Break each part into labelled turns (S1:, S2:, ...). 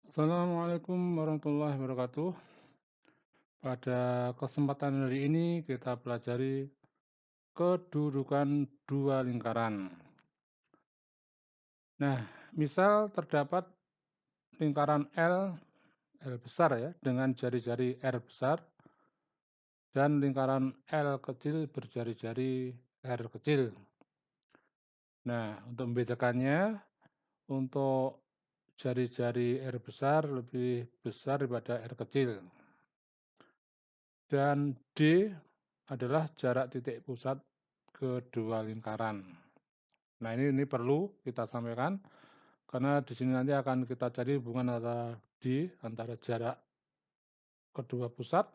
S1: Assalamualaikum warahmatullahi wabarakatuh. Pada kesempatan hari ini kita pelajari kedudukan dua lingkaran. Nah, misal terdapat lingkaran L besar ya, dengan jari-jari R besar dan lingkaran L kecil berjari-jari R kecil. Nah, untuk membedakannya, untuk jari-jari R besar lebih besar daripada R kecil. Dan D adalah jarak titik pusat kedua lingkaran. Nah, ini perlu kita sampaikan karena di sini nanti akan kita cari hubungan antara D, antara jarak kedua pusat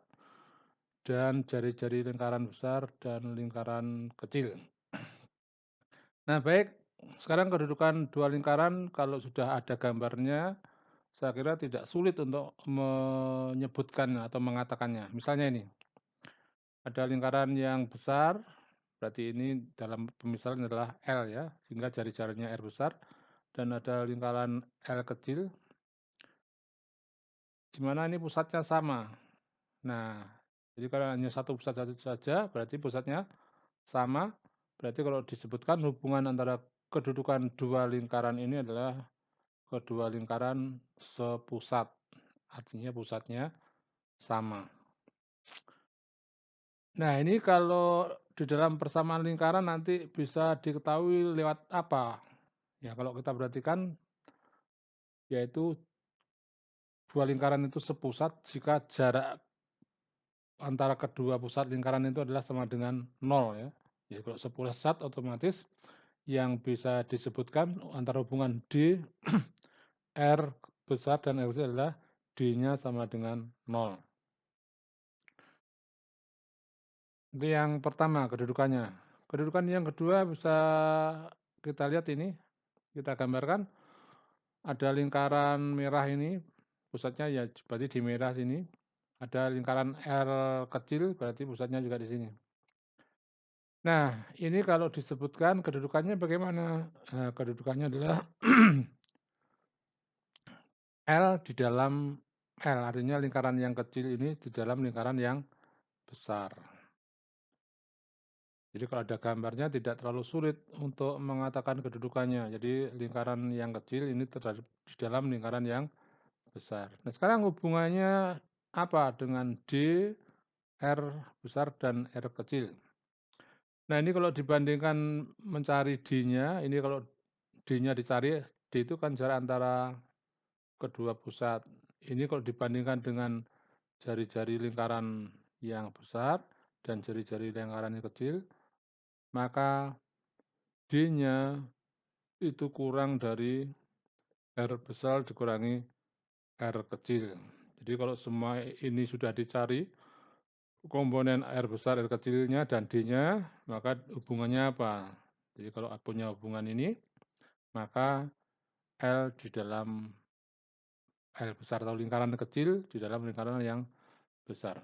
S1: dan jari-jari lingkaran besar dan lingkaran kecil. Nah, baik, sekarang kedudukan dua lingkaran kalau sudah ada gambarnya, saya kira tidak sulit untuk menyebutkan atau mengatakannya. Misalnya ini, ada lingkaran yang besar, berarti ini dalam pemisalan adalah L ya, sehingga jari-jarinya R besar, dan ada lingkaran L kecil, di mana ini pusatnya sama. Nah, jadi kalau hanya satu pusat saja, berarti pusatnya sama, berarti kalau disebutkan hubungan antara kedudukan dua lingkaran ini adalah kedua lingkaran sepusat, artinya pusatnya sama. Nah, ini kalau di dalam persamaan lingkaran nanti bisa diketahui lewat apa? Ya, kalau kita perhatikan, yaitu dua lingkaran itu sepusat jika jarak antara kedua pusat lingkaran itu adalah sama dengan 0 ya. Jadi kalau sepusat otomatis yang bisa disebutkan antara hubungan D, R besar dan R kecil adalah D-nya sama dengan 0. Itu yang pertama kedudukannya. Kedudukan yang kedua bisa kita lihat ini, kita gambarkan ada lingkaran merah ini, pusatnya ya berarti di merah sini. Ada lingkaran R kecil berarti pusatnya juga di sini. Nah, ini kalau disebutkan kedudukannya bagaimana? Kedudukannya adalah L di dalam L, artinya lingkaran yang kecil ini di dalam lingkaran yang besar. Jadi kalau ada gambarnya tidak terlalu sulit untuk mengatakan kedudukannya. Jadi lingkaran yang kecil ini terhadap di dalam lingkaran yang besar. Nah, sekarang hubungannya apa dengan D, R besar dan R kecil? Nah, ini kalau dibandingkan mencari D-nya, ini kalau D-nya dicari, D itu kan jarak antara kedua pusat. Ini kalau dibandingkan dengan jari-jari lingkaran yang besar dan jari-jari lingkaran yang kecil, maka D-nya itu kurang dari R besar dikurangi R kecil. Jadi kalau semua ini sudah dicari, komponen R besar, R kecilnya, dan D-nya, maka hubungannya apa? Jadi kalau punya hubungan ini, maka L di dalam L besar atau lingkaran kecil di dalam lingkaran yang besar.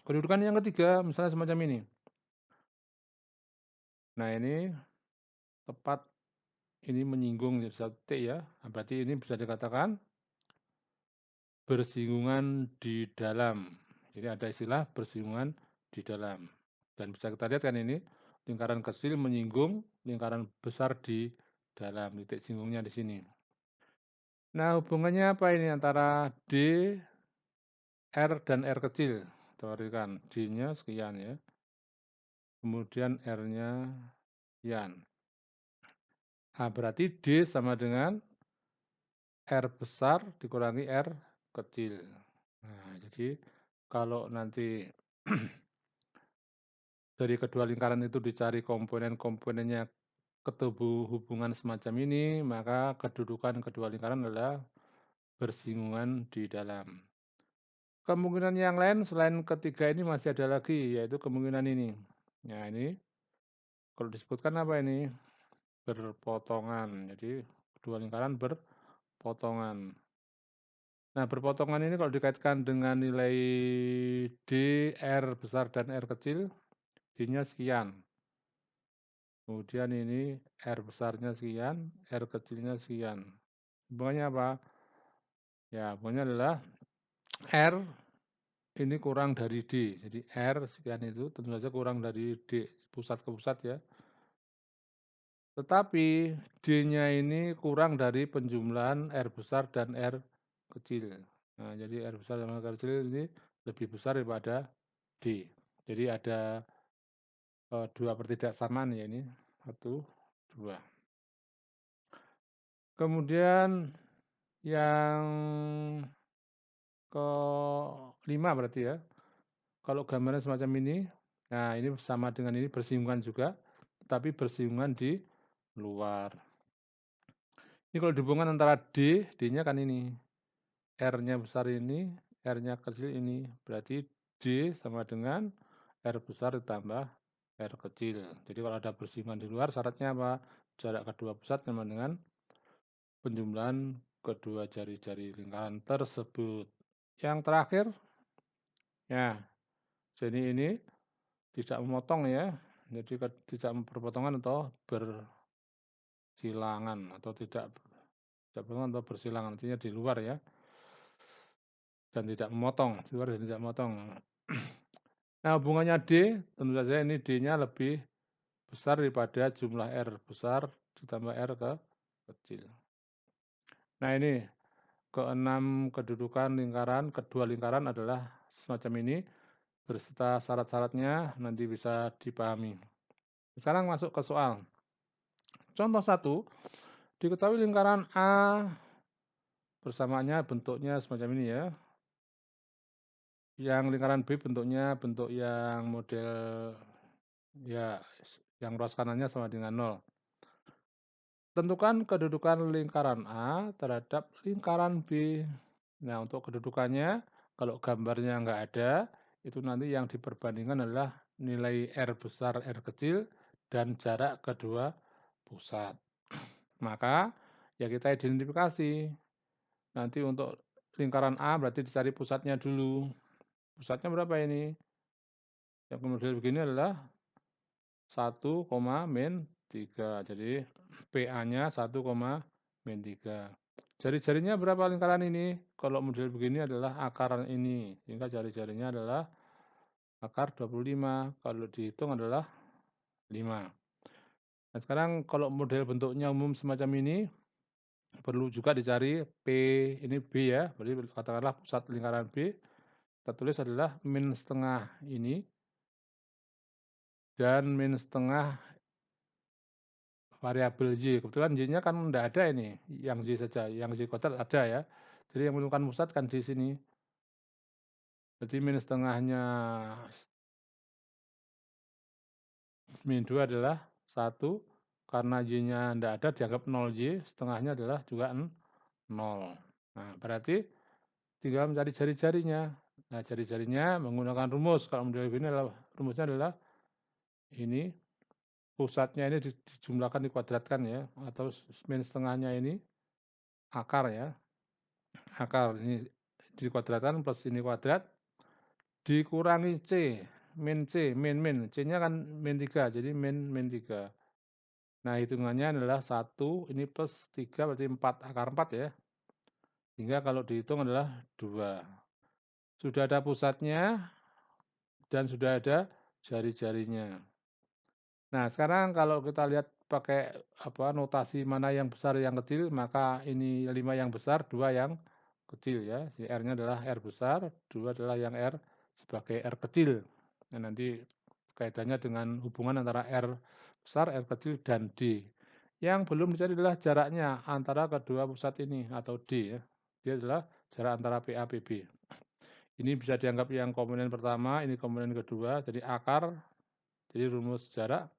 S1: Kedudukan yang ketiga misalnya semacam ini. Nah, ini tepat ini menyinggung satu titik ya. Nah, berarti ini bisa dikatakan bersinggungan di dalam. Jadi ada istilah bersinggungan di dalam. Dan bisa kita lihat kan ini lingkaran kecil menyinggung lingkaran besar di dalam, titik singgungnya di sini. Nah, hubungannya apa ini antara D, R dan R kecil? Perhatikan D-nya sekian ya. Kemudian R-nya sekian. Nah, berarti D sama dengan R besar dikurangi R kecil. Nah, jadi kalau nanti dari kedua lingkaran itu dicari komponen-komponennya ketemu hubungan semacam ini, maka kedudukan kedua lingkaran adalah bersinggungan di dalam. Kemungkinan yang lain selain ketiga ini masih ada lagi, yaitu kemungkinan ini. Nah, ini kalau disebutkan apa ini? Berpotongan. Jadi kedua lingkaran berpotongan. Nah, berpotongan ini kalau dikaitkan dengan nilai D, R besar dan R kecil, D-nya sekian. Kemudian ini R besarnya sekian, R kecilnya sekian. Hubungannya apa? Ya, pokoknya adalah R ini kurang dari D. Jadi R sekian itu tentu saja kurang dari D, pusat ke pusat ya. Tetapi D-nya ini kurang dari penjumlahan R besar dan R kecil. Nah, jadi R besar dan R kecil ini lebih besar daripada D. Jadi ada 2 pertidaksamaan ya ini, 1, 2. Kemudian yang kelima berarti ya, kalau gambarnya semacam ini, nah ini sama dengan ini bersinggungan juga, tapi bersinggungan di luar. Ini kalau dihubungkan antara D-nya kan ini, R-nya besar ini, R-nya kecil ini, berarti D sama dengan R besar ditambah R kecil. Jadi kalau ada bersinggungan di luar syaratnya apa? Jarak kedua pusat sama dengan penjumlahan kedua jari-jari lingkaran tersebut. Yang terakhir, ya, jadi ini tidak memotong ya, jadi tidak berpotongan atau bersilangan atau tidak berpotongan atau bersilangan, artinya di luar ya, dan tidak memotong, di luar dan tidak memotong. Nah hubungannya D, tentu saja ini D-nya lebih besar daripada jumlah R besar ditambah R kecil. Nah ini keenam kedudukan lingkaran, kedua lingkaran adalah semacam ini, berserta syarat-syaratnya nanti bisa dipahami. Sekarang masuk ke soal. Contoh 1, diketahui lingkaran A bersamaannya bentuknya semacam ini ya. Yang lingkaran B bentuknya bentuk yang model ya yang ruas kanannya sama dengan 0. Tentukan kedudukan lingkaran A terhadap lingkaran B. Nah, untuk kedudukannya, kalau gambarnya nggak ada, itu nanti yang diperbandingkan adalah nilai R besar, R kecil, dan jarak kedua pusat. Maka, ya kita identifikasi. Nanti untuk lingkaran A berarti dicari pusatnya dulu. Pusatnya berapa ini? Yang model begini adalah 1, min 3. Jadi PA-nya 1, min 3. Jari-jarinya berapa lingkaran ini? Kalau model begini adalah akar ini. Sehingga jari-jarinya adalah akar 25. Kalau dihitung adalah 5. Nah, sekarang kalau model bentuknya umum semacam ini, perlu juga dicari P, ini B ya. Berarti katakanlah pusat lingkaran B. Kita tulis adalah min setengah ini dan min setengah variabel Y. Kebetulan Y-nya kan tidak ada ini, yang Y saja, yang Y kuadrat ada ya. Jadi yang menentukan pusat kan di sini. Jadi min setengahnya min 2 adalah 1, karena Y-nya tidak ada dianggap 0 Y, setengahnya adalah juga 0. Nah, berarti tinggal mencari jari-jarinya. Nah, jari-jarinya menggunakan rumus. Kalau model ini adalah rumusnya adalah ini pusatnya ini dijumlahkan dikuadratkan ya, atau min setengahnya ini akar ya. Akar ini dikuadratkan plus ini kuadrat dikurangi C, min, C-nya kan min 3, jadi min 3. Nah, hitungannya adalah 1, ini plus 3 berarti 4, akar 4 ya. Sehingga kalau dihitung adalah 2. Sudah ada pusatnya dan sudah ada jari-jarinya. Nah, sekarang kalau kita lihat pakai notasi mana yang besar yang kecil, maka ini 5 yang besar, 2 yang kecil ya. Jadi R-nya adalah R besar, 2 adalah yang R sebagai R kecil. Nah, nanti kaitannya dengan hubungan antara R besar, R kecil, dan D. Yang belum dicari adalah jaraknya antara kedua pusat ini atau D ya. Dia adalah jarak antara PA PB. Ini bisa dianggap yang komponen pertama, ini komponen kedua, jadi akar, jadi rumus jarak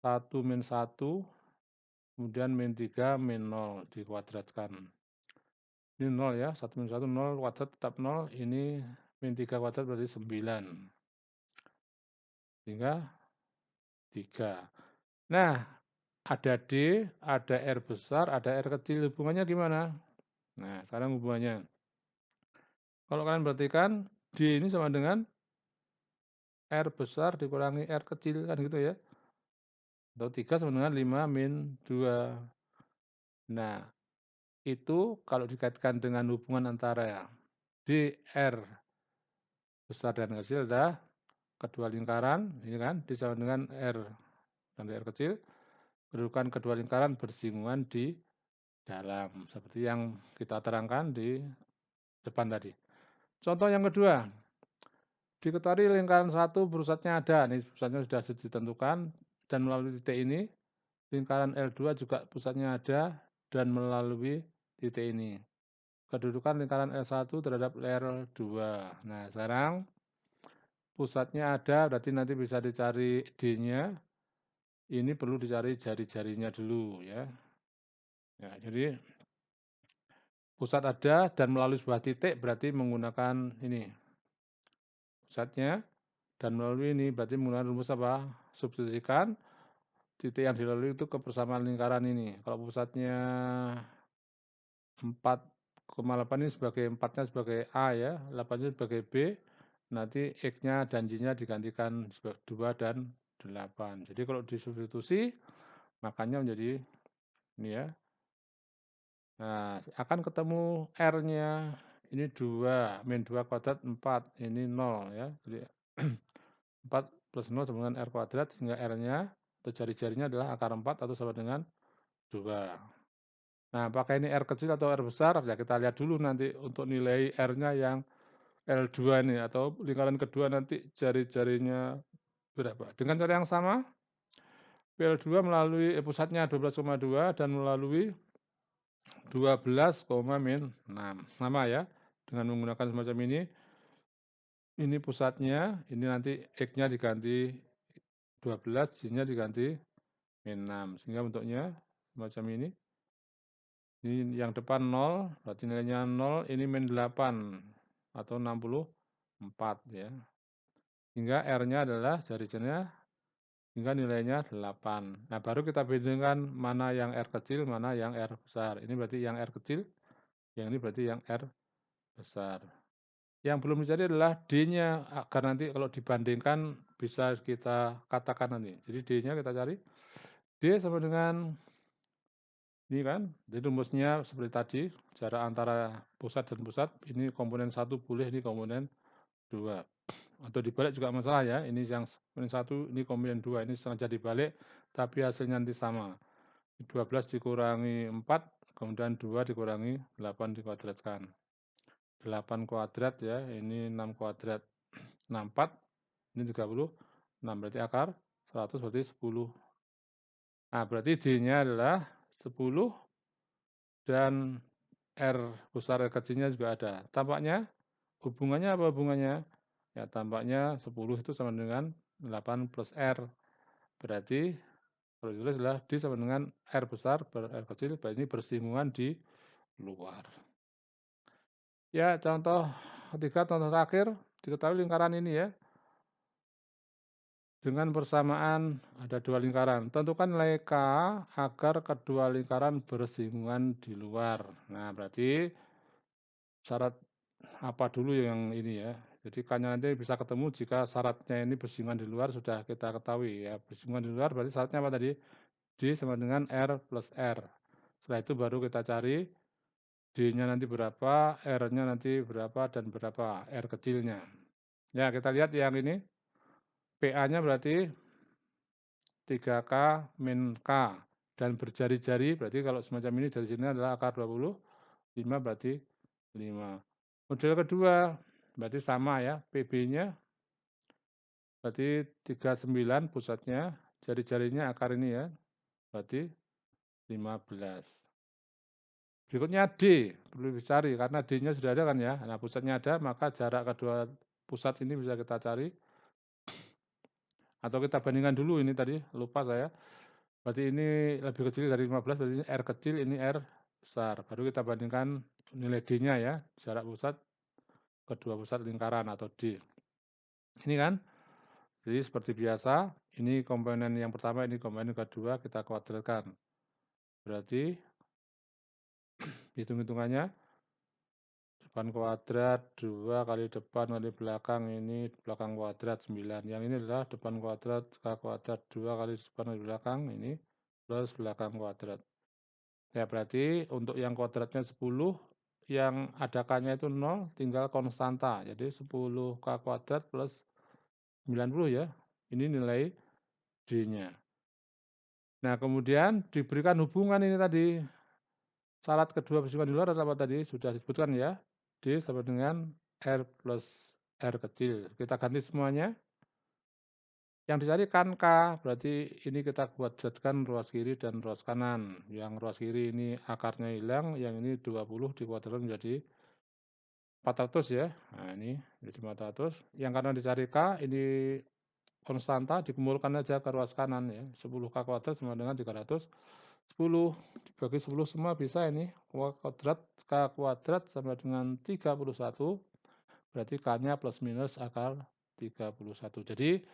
S1: 1 min 1, kemudian min 3, min 0 dikuadratkan. Ini 0 ya, 1 min 1, 0 kuadrat tetap 0, ini min 3 kuadrat berarti 9. Sehingga 3. Nah, ada D, ada R besar, ada R kecil, hubungannya gimana? Nah, sekarang hubungannya. Kalau kalian perhatikan, D ini sama dengan R besar dikurangi R kecil, kan gitu ya. Atau 3 sama dengan 5 min 2. Nah, itu kalau dikaitkan dengan hubungan antara dr besar dan kecil adalah kedua lingkaran, ini kan, disama dengan R dan R kecil, kedudukan kedua lingkaran bersinggungan di dalam, seperti yang kita terangkan di depan tadi. Contoh yang kedua, diketahui lingkaran satu pusatnya ada, ini pusatnya sudah ditentukan, dan melalui titik ini, lingkaran L2 juga pusatnya ada, dan melalui titik ini. Kedudukan lingkaran L1 terhadap L2. Nah, sekarang pusatnya ada, berarti nanti bisa dicari D-nya. Ini perlu dicari jari-jarinya dulu ya. Ya, jadi pusat ada dan melalui sebuah titik berarti menggunakan ini pusatnya, dan melalui ini berarti menggunakan rumus apa? Substitusikan titik yang dilalui itu ke persamaan lingkaran ini. Kalau pusatnya 4,8 ini sebagai 4-nya sebagai A ya, 8-nya sebagai B, nanti X-nya dan Y-nya digantikan sebagai 2 dan 8. Jadi kalau disubstitusi makanya menjadi ini ya. Nah, akan ketemu R-nya, ini 2, min 2 kuadrat 4, ini 0 ya. Jadi 4 plus 0 sama dengan R kuadrat, sehingga R-nya atau jari-jarinya adalah akar 4 atau sama dengan 2. Nah, apakah ini R kecil atau R besar? Ya kita lihat dulu nanti untuk nilai R-nya yang L2 ini, atau lingkaran kedua nanti jari-jarinya berapa. Dengan cara yang sama, PL2 melalui pusatnya 12,2 dan melalui 12, min 6. Sama ya, dengan menggunakan semacam ini pusatnya, ini nanti X-nya diganti 12, Y-nya diganti min 6. Sehingga bentuknya semacam ini. Ini yang depan 0, berarti nilainya 0, ini min 8 atau 64 ya. Hingga R-nya adalah jari-jarinya hingga nilainya 8. Nah, baru kita bedakan mana yang R kecil, mana yang R besar. Ini berarti yang R kecil, yang ini berarti yang R besar. Yang belum dicari adalah D-nya, agar nanti kalau dibandingkan bisa kita katakan nanti. Jadi D-nya kita cari. D sama dengan ini kan, jadi rumusnya seperti tadi, jarak antara pusat dan pusat, ini komponen 1 boleh, ini komponen 2. Atau dibalik juga masalah ya, ini yang komponen 1, ini komponen 2, ini sengaja dibalik, tapi hasilnya nanti sama. 12 dikurangi 4, kemudian 2 dikurangi 8 dikuadratkan. 8 kuadrat ya, ini 6 kuadrat. 64, ini 36, berarti akar 100 berarti 10. Nah, berarti D-nya adalah 10 dan R besar R kecilnya juga ada. Tampaknya hubungannya apa hubungannya? Ya, tampaknya 10 itu sama dengan 8 plus R. Berarti kalau ditulis adalah D sama dengan R besar per R kecil, berarti ini bersinggungan di luar. Ya, contoh ketiga, contoh terakhir, diketahui lingkaran ini ya. Dengan persamaan ada dua lingkaran. Tentukan nilai K agar kedua lingkaran bersinggungan di luar. Nah, berarti syarat apa dulu yang ini ya. Jadi K-nya nanti bisa ketemu jika syaratnya ini bersinggungan di luar sudah kita ketahui ya. Bersinggungan di luar berarti syaratnya apa tadi? D sama dengan R plus R. Setelah itu baru kita cari D-nya nanti berapa, R-nya nanti berapa, dan berapa R kecilnya. Ya, kita lihat yang ini. PA-nya berarti 3K min K. Dan berjari-jari, berarti kalau semacam ini dari sini adalah akar 20, 5 berarti 5. Model kedua, berarti sama ya, PB-nya berarti 39 pusatnya, jari-jarinya akar ini ya, berarti 15. Berikutnya D, perlu dicari karena D-nya sudah ada kan ya. Nah, pusatnya ada, maka jarak kedua pusat ini bisa kita cari. Atau kita bandingkan dulu ini tadi, lupa saya. Berarti ini lebih kecil dari 15, berarti ini R kecil, ini R besar. Baru kita bandingkan nilai D-nya ya, jarak pusat kedua pusat lingkaran atau D. Ini kan, jadi seperti biasa, ini komponen yang pertama, ini komponen kedua, kita kuadratkan. Berarti hitung-hitungannya, depan kuadrat, 2 kali depan kali belakang, ini belakang kuadrat 9. Yang ini adalah depan kuadrat, K kuadrat, 2 kali depan kali belakang, ini plus belakang kuadrat. Ya berarti untuk yang kuadratnya 10, yang ada K-nya itu 0, tinggal konstanta. Jadi 10K kuadrat plus 90 ya, ini nilai D-nya. Nah kemudian diberikan hubungan ini tadi, syarat kedua fisika di luar adalah apa tadi? Sudah disebutkan ya, D sama dengan R plus R kecil. Kita ganti semuanya. Yang dicari kan K, berarti ini kita kuadratkan ruas kiri dan ruas kanan. Yang ruas kiri ini akarnya hilang, yang ini 20 dikuadratkan menjadi 400 ya. Nah ini jadi 400. Yang karena dicari K, ini konstanta dikumpulkan aja ke ruas kanan ya. 10K kuadrat sama dengan 310. Dibagi 10 semua bisa ini. K kuadrat sama dengan 31. Berarti K-nya plus minus akar 31. Jadi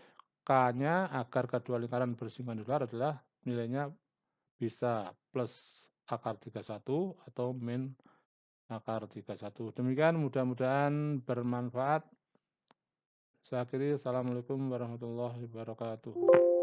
S1: K-nya akar kedua lingkaran bersinggungan di luar adalah nilainya bisa plus akar 31 atau min akar 31. Demikian mudah-mudahan bermanfaat. Saya akhiri, assalamualaikum warahmatullahi wabarakatuh.